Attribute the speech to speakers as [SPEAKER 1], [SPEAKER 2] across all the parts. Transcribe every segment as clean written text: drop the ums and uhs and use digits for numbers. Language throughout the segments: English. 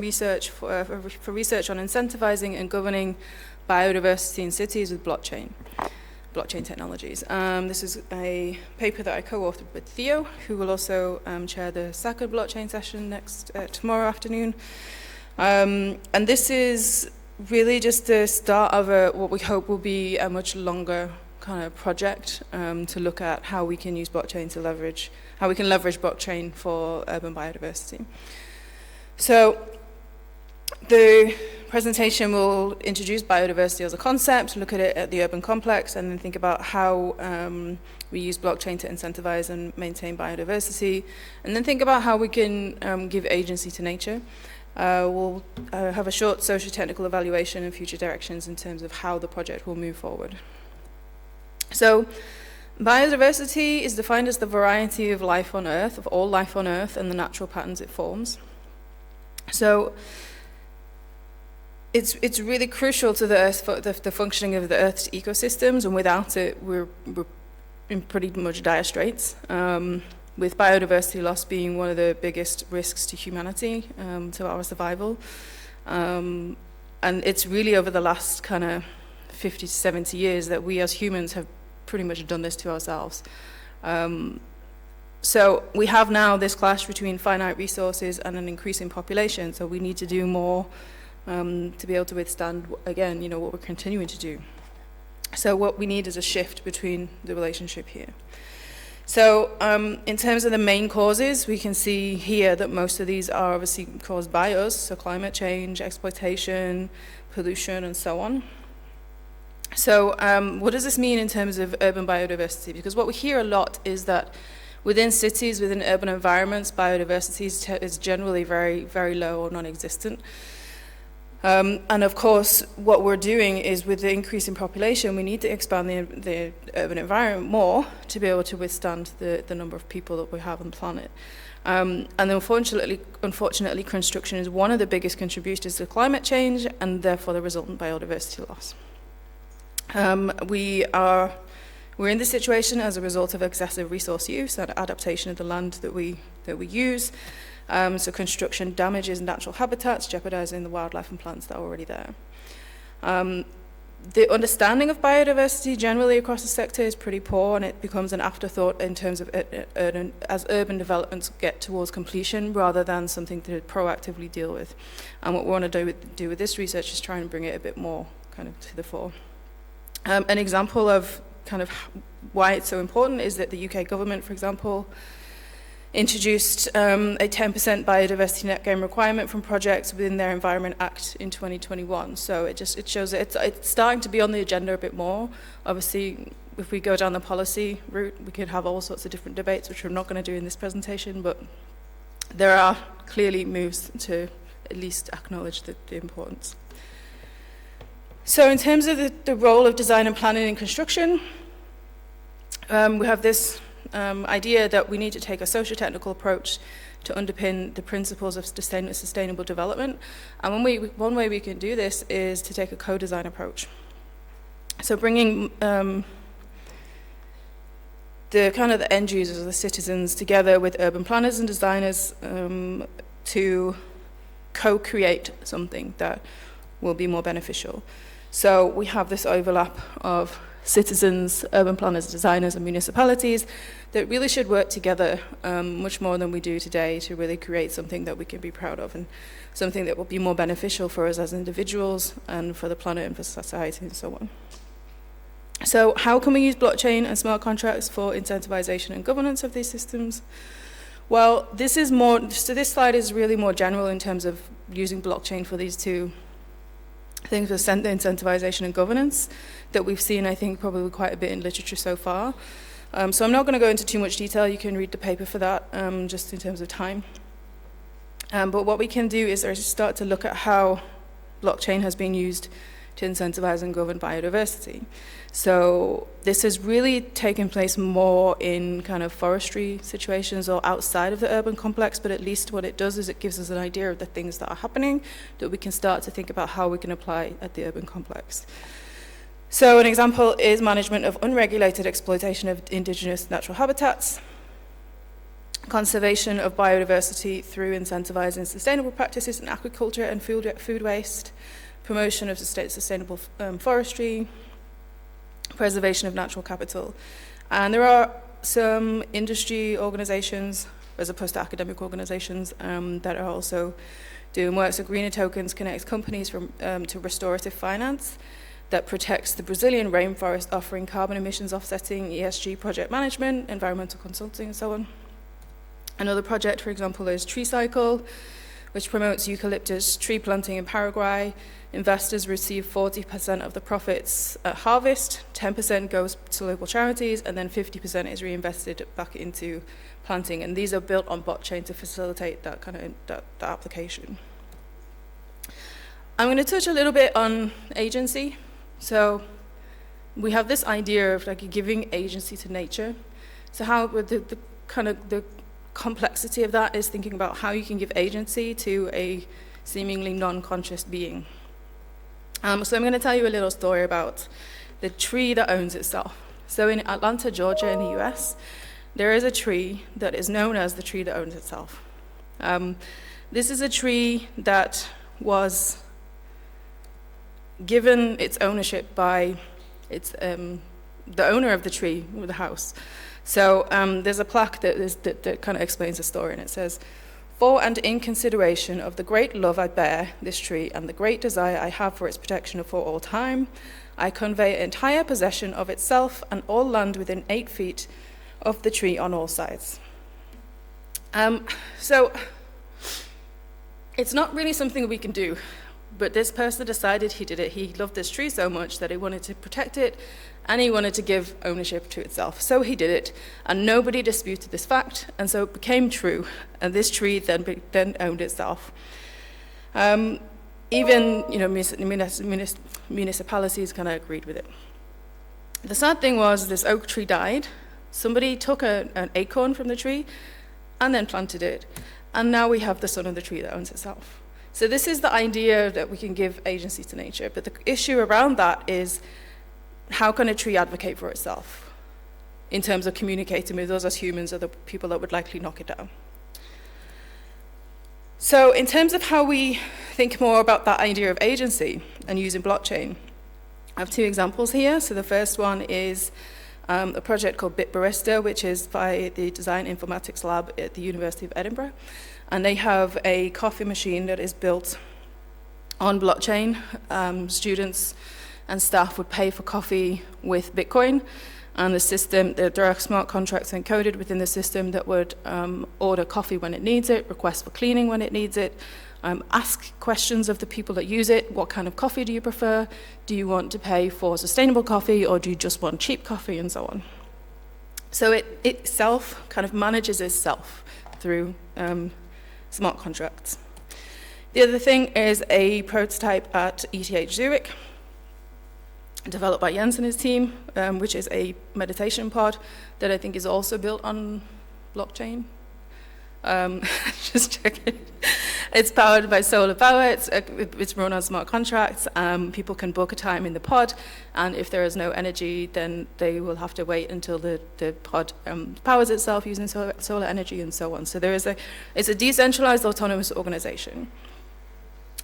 [SPEAKER 1] research for research on incentivizing and governing biodiversity in cities with blockchain technologies. This is a paper that I co-authored with Theo, who will also chair the second blockchain session tomorrow afternoon. And this is really just the start of what we hope will be a much longer kind of project to look at how we can use blockchain to leverage blockchain for urban biodiversity. So the presentation will introduce biodiversity as a concept, look at it at the urban complex, and then think about how we use blockchain to incentivize and maintain biodiversity, and then think about how we can give agency to nature. We'll have a short socio-technical evaluation and future directions in terms of how the project will move forward. So, biodiversity is defined as the variety of life on Earth, of all life on Earth, and the natural patterns it forms. So, it's really crucial to the Earth, the functioning of the Earth's ecosystems, and without it, we're in pretty much dire straits. With biodiversity loss being one of the biggest risks to humanity, to our survival. And it's really over the last kind of 50 to 70 years that we as humans have pretty much done this to ourselves. So we have now this clash between finite resources and an increasing population, so we need to do more to be able to withstand, again, what we're continuing to do. So what we need is a shift between the relationship here. So in terms of the main causes, we can see here that most of these are obviously caused by us, so climate change, exploitation, pollution, and so on. So what does this mean in terms of urban biodiversity? Because what we hear a lot is that within cities, within urban environments, biodiversity is generally very, very low or non-existent. And of course, what we're doing is with the increase in population, we need to expand the urban environment more to be able to withstand the number of people that we have on the planet. And unfortunately, construction is one of the biggest contributors to climate change and therefore the resultant biodiversity loss. We're in this situation as a result of excessive resource use and adaptation of the land that we use. So construction damages natural habitats, jeopardizing the wildlife and plants that are already there. The understanding of biodiversity generally across the sector is pretty poor, and it becomes an afterthought in terms of as urban developments get towards completion rather than something to proactively deal with. And what we want to do with this research is try and bring it a bit more kind of to the fore. An example of kind of why it's so important is that the UK government, for example, introduced a 10% biodiversity net gain requirement from projects within their Environment Act in 2021. So it shows that it's starting to be on the agenda a bit more. Obviously, if we go down the policy route, we could have all sorts of different debates, which we're not going to do in this presentation, but there are clearly moves to at least acknowledge the importance. So in terms of the role of design and planning in construction, we have this idea that we need to take a socio-technical approach to underpin the principles of sustainable development. And one way we can do this is to take a co-design approach. So bringing the end users, the citizens, together with urban planners and designers to co-create something that will be more beneficial. So we have this overlap of citizens, urban planners, designers, and municipalities that really should work together much more than we do today to really create something that we can be proud of and something that will be more beneficial for us as individuals and for the planet and for society and so on. So how can we use blockchain and smart contracts for incentivization and governance of these systems? Well, this slide is really more general in terms of using blockchain for these two things, for incentivization and governance, that we've seen, I think, probably quite a bit in literature so far. So I'm not going to go into too much detail. You can read the paper for that, just in terms of time. But what we can do is start to look at how blockchain has been used to incentivize and govern biodiversity. So this has really taken place more in kind of forestry situations or outside of the urban complex, but at least what it does is it gives us an idea of the things that are happening that we can start to think about how we can apply at the urban complex. So an example is management of unregulated exploitation of indigenous natural habitats. conservation of biodiversity through incentivizing sustainable practices in agriculture and food waste, promotion of sustainable forestry, preservation of natural capital. And there are some industry organizations, as opposed to academic organizations, that are also doing work. So Greener Tokens connects companies to restorative finance that protects the Brazilian rainforest, offering carbon emissions offsetting, ESG project management, environmental consulting, and so on. Another project, for example, is Tree Cycle, which promotes eucalyptus tree planting in Paraguay. Investors receive 40% of the profits at harvest, 10% goes to local charities, and then 50% is reinvested back into planting. And these are built on blockchain to facilitate that that application. I'm going to touch a little bit on agency. So we have this idea of like giving agency to nature. So how the complexity of that is thinking about how you can give agency to a seemingly non-conscious being. So I'm going to tell you a little story about the tree that owns itself. So in Atlanta, Georgia, in the US, there is a tree that is known as the tree that owns itself. This is a tree that was given its ownership by the owner of the tree, or the house. So there's a plaque that kind of explains the story, and it says, "For and in consideration of the great love I bear this tree and the great desire I have for its protection for all time, I convey entire possession of itself and all land within 8 feet of the tree on all sides." So it's not really something we can do, but this person decided he did it. He loved this tree so much that he wanted to protect it, and he wanted to give ownership to itself. So he did it, and nobody disputed this fact, and so it became true, and this tree then owned itself. Even municipalities kind of agreed with it. The sad thing was this oak tree died. Somebody took an acorn from the tree and then planted it, and now we have the son of the tree that owns itself. So this is the idea that we can give agency to nature, but the issue around that is, how can a tree advocate for itself in terms of communicating with us as humans or the people that would likely knock it down? So in terms of how we think more about that idea of agency and using blockchain, I have 2 examples here. So the first one is a project called BitBarista, which is by the Design Informatics Lab at the University of Edinburgh. And they have a coffee machine that is built on blockchain. Students and staff would pay for coffee with Bitcoin, and the system, there are smart contracts encoded within the system that would order coffee when it needs it, request for cleaning when it needs it, ask questions of the people that use it. What kind of coffee do you prefer? Do you want to pay for sustainable coffee, or do you just want cheap coffee, and so on? So it itself kind of manages itself through smart contracts. The other thing is a prototype at ETH Zurich, developed by Jens and his team, which is a meditation pod that I think is also built on blockchain. Just checking. It's powered by solar power. It's run on smart contracts. People can book a time in the pod, and if there is no energy, then they will have to wait until the pod powers itself using solar energy, and so on. So it's a decentralized autonomous organization.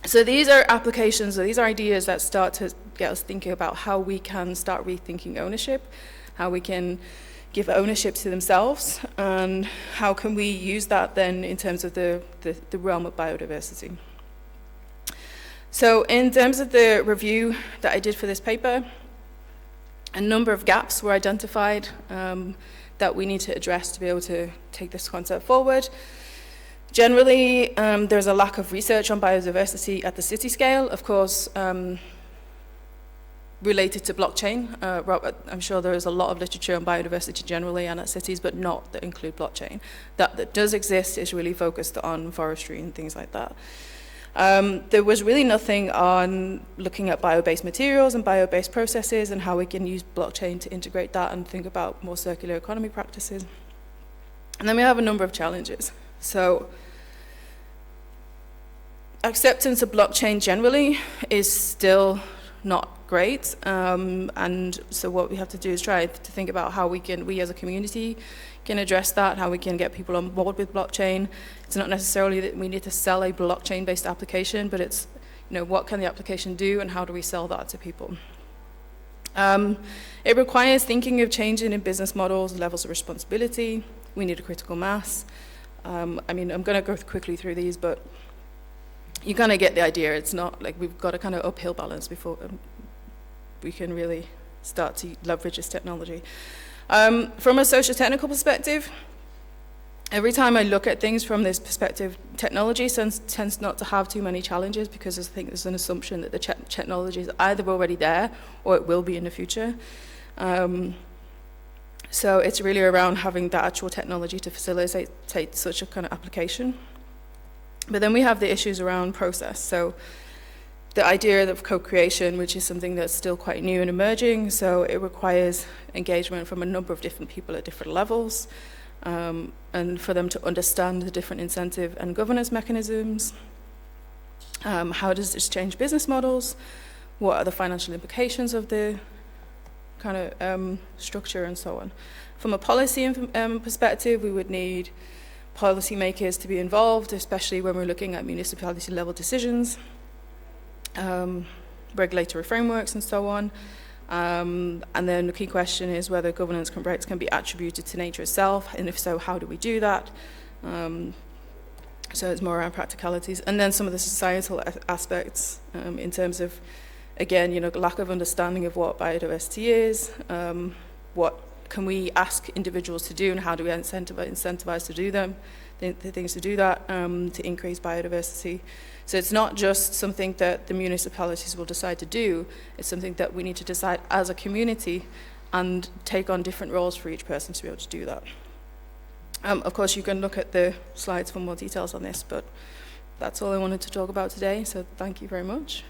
[SPEAKER 1] So these are applications, or these are ideas that start to get us thinking about how we can start rethinking ownership, how we can give ownership to themselves, and how can we use that then in terms of the realm of biodiversity. So in terms of the review that I did for this paper, a number of gaps were identified that we need to address to be able to take this concept forward. Generally, there's a lack of research on biodiversity at the city scale, of course, related to blockchain. I'm sure there is a lot of literature on biodiversity generally and at cities, but not that include blockchain. That does exist is really focused on forestry and things like that. There was really nothing on looking at bio-based materials and bio-based processes and how we can use blockchain to integrate that and think about more circular economy practices. And then we have a number of challenges. So acceptance of blockchain generally is still not great. And so what we have to do is try to think about how we as a community can address that, how we can get people on board with blockchain. It's not necessarily that we need to sell a blockchain-based application, but it's, what can the application do and how do we sell that to people? It requires thinking of changing in business models, levels of responsibility. We need a critical mass. I'm going to go quickly through these, but you're going to get the idea. It's not like we've got a kind of uphill balance before we can really start to leverage this technology. From a socio-technical perspective, every time I look at things from this perspective, technology tends not to have too many challenges because I think there's an assumption that the technology is either already there or it will be in the future. So it's really around having that actual technology to facilitate such a kind of application. But then we have the issues around process. So the idea of co-creation, which is something that's still quite new and emerging, so it requires engagement from a number of different people at different levels, and for them to understand the different incentive and governance mechanisms. How does this change business models? What are the financial implications of the kind of structure and so on? From a policy perspective, we would need policymakers to be involved, especially when we're looking at municipality level decisions, regulatory frameworks and so on. And then the key question is whether governance rights can be attributed to nature itself, and if so, how do we do that? So it's more around practicalities. And then some of the societal aspects in terms of, again, lack of understanding of what biodiversity is, what can we ask individuals to do, and how do we incentivize to do them, the things to do that, to increase biodiversity. So it's not just something that the municipalities will decide to do, it's something that we need to decide as a community and take on different roles for each person to be able to do that. Of course, you can look at the slides for more details on this, but that's all I wanted to talk about today, so thank you very much.